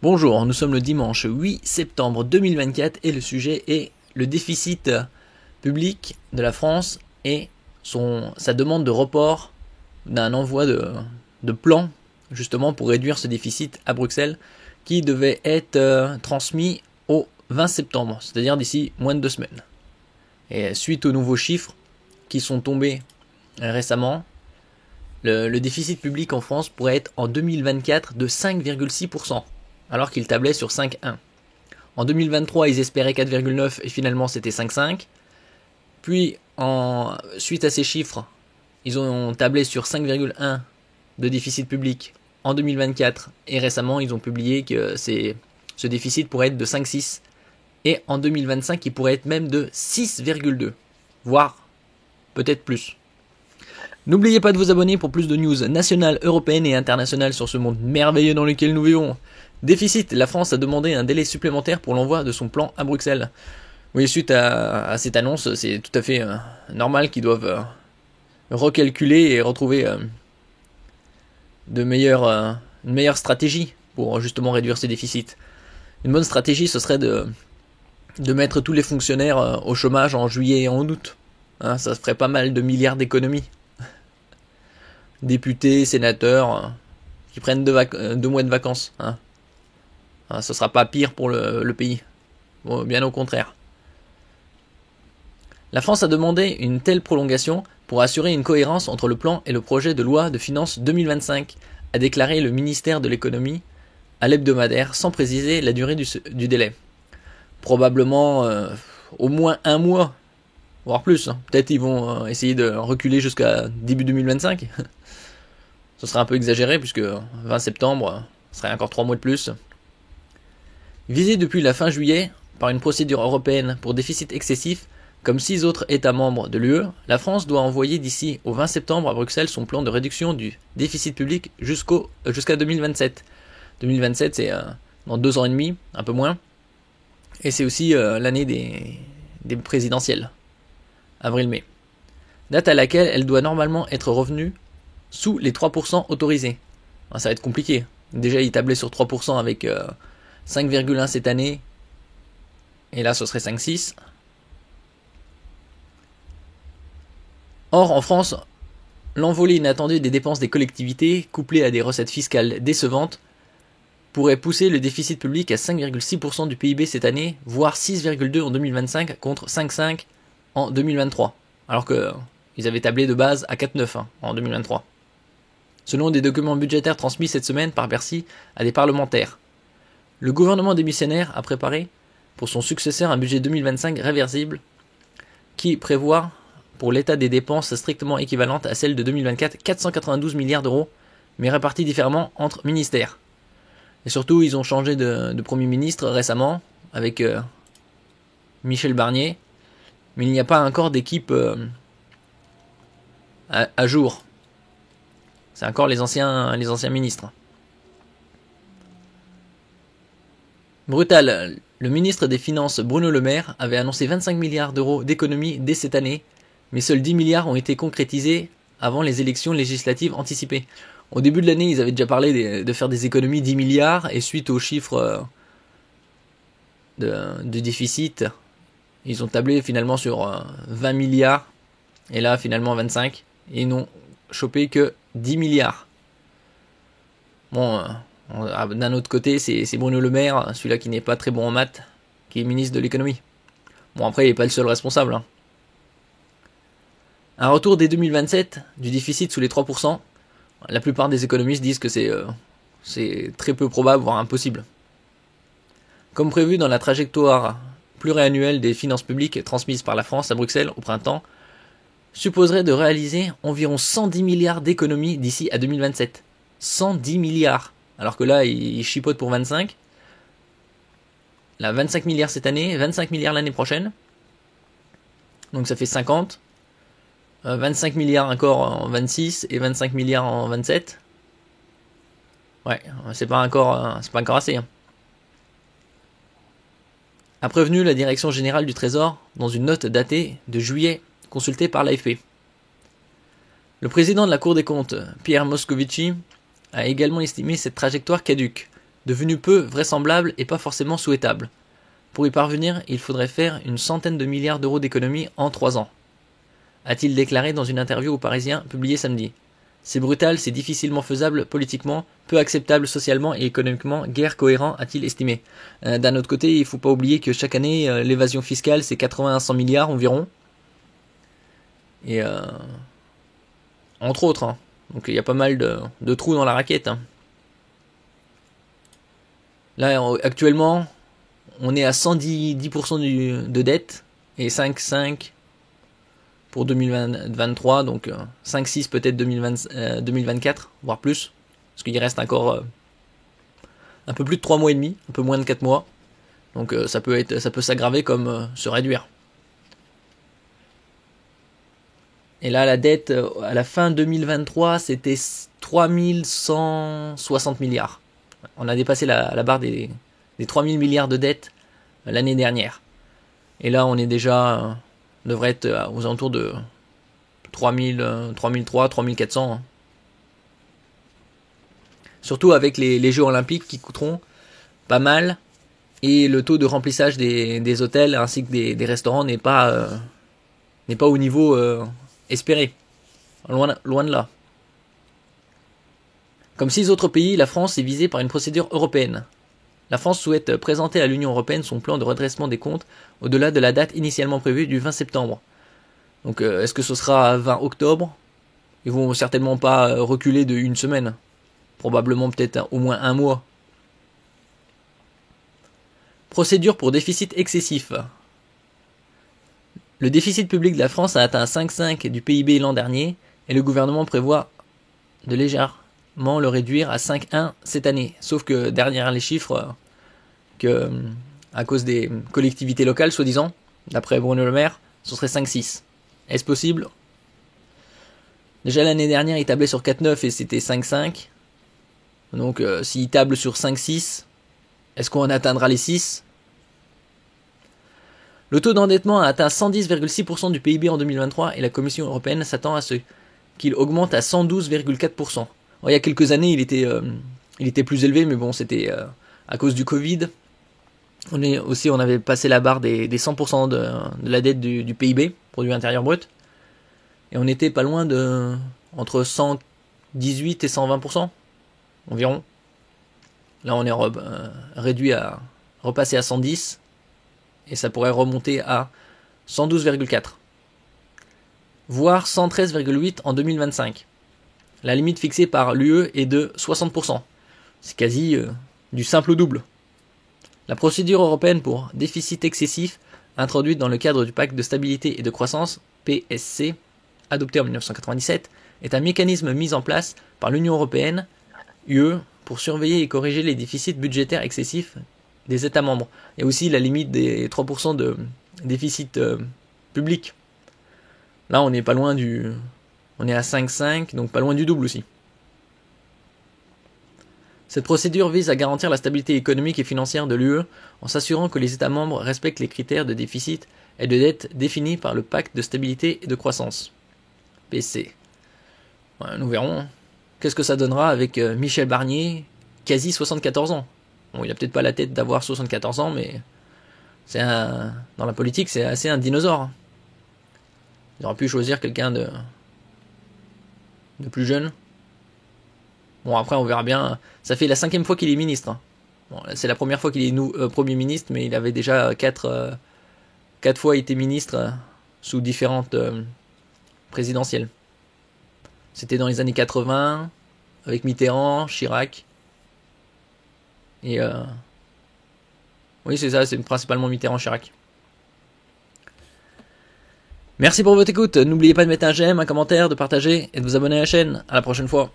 Bonjour, nous sommes le dimanche 8 septembre 2024 et le sujet est le déficit public de la France et sa demande de report d'un envoi de plan justement pour réduire ce déficit à Bruxelles qui devait être transmis au 20 septembre, c'est-à-dire d'ici moins de 2 semaines. Et suite aux nouveaux chiffres qui sont tombés récemment, le déficit public en France pourrait être en 2024 de 5,6%. Alors qu'ils tablaient sur 5,1. En 2023, ils espéraient 4,9 et finalement c'était 5,5. Puis, suite à ces chiffres, ils ont tablé sur 5,1 de déficit public en 2024 et récemment ils ont publié que ce déficit pourrait être de 5,6 et en 2025 il pourrait être même de 6,2, voire peut-être plus. N'oubliez pas de vous abonner pour plus de news nationales, européennes et internationales sur ce monde merveilleux dans lequel nous vivons. Déficit, la France a demandé un délai supplémentaire pour l'envoi de son plan à Bruxelles. Oui, suite à cette annonce, c'est tout à fait normal qu'ils doivent recalculer et retrouver une meilleure stratégie pour justement réduire ces déficits. Une bonne stratégie, ce serait de mettre tous les fonctionnaires au chômage en juillet et en août. Ça ferait pas mal de milliards d'économies. Députés, sénateurs, qui prennent 2 mois de vacances. Ce sera pas pire pour le pays. Bon, bien au contraire. La France a demandé une telle prolongation pour assurer une cohérence entre le plan et le projet de loi de finances 2025, a déclaré le ministère de l'économie à l'hebdomadaire sans préciser la durée du délai. Probablement au moins 1 mois, voire plus. Peut-être ils vont essayer de reculer jusqu'à début 2025. Ce serait un peu exagéré puisque 20 septembre, ce serait encore 3 mois de plus. Visé depuis la fin juillet par une procédure européenne pour déficit excessif, comme 6 autres États membres de l'UE, la France doit envoyer d'ici au 20 septembre à Bruxelles son plan de réduction du déficit public jusqu'à 2027. 2027, c'est dans 2 ans et demi, un peu moins. Et c'est aussi l'année des présidentielles, avril-mai. Date à laquelle elle doit normalement être revenue sous les 3% autorisés. Ça va être compliqué. Déjà, il tablait sur 3% avec 5,1 cette année. Et là, ce serait 5,6. Or, en France, l'envolée inattendue des dépenses des collectivités, couplée à des recettes fiscales décevantes, pourrait pousser le déficit public à 5,6% du PIB cette année, voire 6,2 en 2025 contre 5,5 en 2023. Alors qu'ils avaient tablé de base à 4,9 en 2023. Selon des documents budgétaires transmis cette semaine par Bercy à des parlementaires. Le gouvernement démissionnaire a préparé pour son successeur un budget 2025 réversible qui prévoit pour l'état des dépenses strictement équivalentes à celles de 2024 492 milliards d'euros, mais répartis différemment entre ministères. Et surtout, ils ont changé de Premier ministre récemment avec Michel Barnier, mais il n'y a pas encore d'équipe à jour. C'est encore les anciens ministres. Brutal, le ministre des Finances Bruno Le Maire avait annoncé 25 milliards d'euros d'économies dès cette année, mais seuls 10 milliards ont été concrétisés avant les élections législatives anticipées. Au début de l'année, ils avaient déjà parlé de faire des économies 10 milliards, et suite aux chiffres de déficit, ils ont tablé finalement sur 20 milliards, et là finalement 25, et ils n'ont chopé que 10 milliards. Bon... d'un autre côté, c'est Bruno Le Maire, celui-là qui n'est pas très bon en maths, qui est ministre de l'économie. Bon, après, il n'est pas le seul responsable. Un retour dès 2027 du déficit sous les 3%, la plupart des économistes disent que c'est très peu probable, voire impossible. Comme prévu dans la trajectoire pluriannuelle des finances publiques transmise par la France à Bruxelles au printemps, supposerait de réaliser environ 110 milliards d'économies d'ici à 2027. 110 milliards. Alors que là, il chipote pour 25. Là, 25 milliards cette année, 25 milliards l'année prochaine. Donc ça fait 50. 25 milliards encore en 26 et 25 milliards en 27. Ouais, c'est pas encore assez. A prévenu la Direction Générale du Trésor dans une note datée de juillet consultée par l'AFP. Le président de la Cour des comptes, Pierre Moscovici, a également estimé cette trajectoire caduque, devenu peu vraisemblable et pas forcément souhaitable. Pour y parvenir, il faudrait faire une centaine de milliards d'euros d'économies en 3 ans, a-t-il déclaré dans une interview au Parisien publiée samedi. C'est brutal, c'est difficilement faisable politiquement, peu acceptable socialement et économiquement, guère cohérent, a-t-il estimé. D'un autre côté, il ne faut pas oublier que chaque année, l'évasion fiscale, c'est 80 à 100 milliards environ. Et entre autres, hein. Donc il y a pas mal de trous dans la raquette. Hein. Là, actuellement, on est à 110% de dette et 5,5 pour 2023, donc 5,6 peut-être 2024, voire plus, parce qu'il reste encore un peu plus de 3 mois et demi, un peu moins de 4 mois, donc ça peut s'aggraver comme se réduire. Et là, la dette, à la fin 2023, c'était 3160 milliards. On a dépassé la barre des 3000 milliards de dettes l'année dernière. Et là, on est déjà... On devrait être aux alentours de 3003, 3400. Surtout avec les Jeux Olympiques qui coûteront pas mal. Et le taux de remplissage des hôtels ainsi que des restaurants n'est pas au niveau espéré. Loin de là. Comme 6 autres pays, la France est visée par une procédure européenne. La France souhaite présenter à l'Union européenne son plan de redressement des comptes au-delà de la date initialement prévue du 20 septembre. Donc est-ce que ce sera 20 octobre ? Ils vont certainement pas reculer de une semaine. Probablement peut-être au moins un mois. Procédure pour déficit excessif. Le déficit public de la France a atteint 5,5 du PIB l'an dernier et le gouvernement prévoit de légèrement le réduire à 5,1 cette année. Sauf que derrière les chiffres, à cause des collectivités locales, soi-disant, d'après Bruno Le Maire, ce serait 5,6. Est-ce possible ? Déjà l'année dernière, il tablait sur 4,9 et c'était 5,5. Donc s'il table sur 5,6, est-ce qu'on atteindra les 6 ? Le taux d'endettement a atteint 110,6% du PIB en 2023 et la Commission européenne s'attend à ce qu'il augmente à 112,4%. Il y a quelques années, il était plus élevé, mais bon, c'était à cause du Covid. On avait passé la barre des 100% de la dette du PIB, produit intérieur brut. Et on était pas loin de entre 118 et 120% environ. Là, on est repassé à 110 et ça pourrait remonter à 112,4, voire 113,8 en 2025. La limite fixée par l'UE est de 60%. C'est quasi du simple au double. La procédure européenne pour déficit excessif, introduite dans le cadre du pacte de stabilité et de croissance, PSC, adopté en 1997, est un mécanisme mis en place par l'Union européenne, UE, pour surveiller et corriger les déficits budgétaires excessifs des États membres. Et aussi la limite des 3% de déficit public. Là, on est pas loin on est à 5,5, donc pas loin du double aussi. Cette procédure vise à garantir la stabilité économique et financière de l'UE en s'assurant que les États membres respectent les critères de déficit et de dette définis par le pacte de stabilité et de croissance. PC. Ouais, nous verrons. Qu'est-ce que ça donnera avec Michel Barnier, quasi 74 ans. Bon, il a peut-être pas la tête d'avoir 74 ans, mais dans la politique, c'est assez un dinosaure. Il aurait pu choisir quelqu'un de plus jeune. Bon, après, on verra bien. Ça fait la 5e fois qu'il est ministre. Bon, c'est la première fois qu'il est Premier ministre, mais il avait déjà 4 fois été ministre sous différentes présidentielles. C'était dans les années 80, avec Mitterrand, Chirac. Et oui, c'est ça, c'est principalement Mitterrand, Chirac. Merci pour votre écoute. N'oubliez pas de mettre un j'aime, un commentaire, de partager et de vous abonner à la chaîne. À la prochaine fois.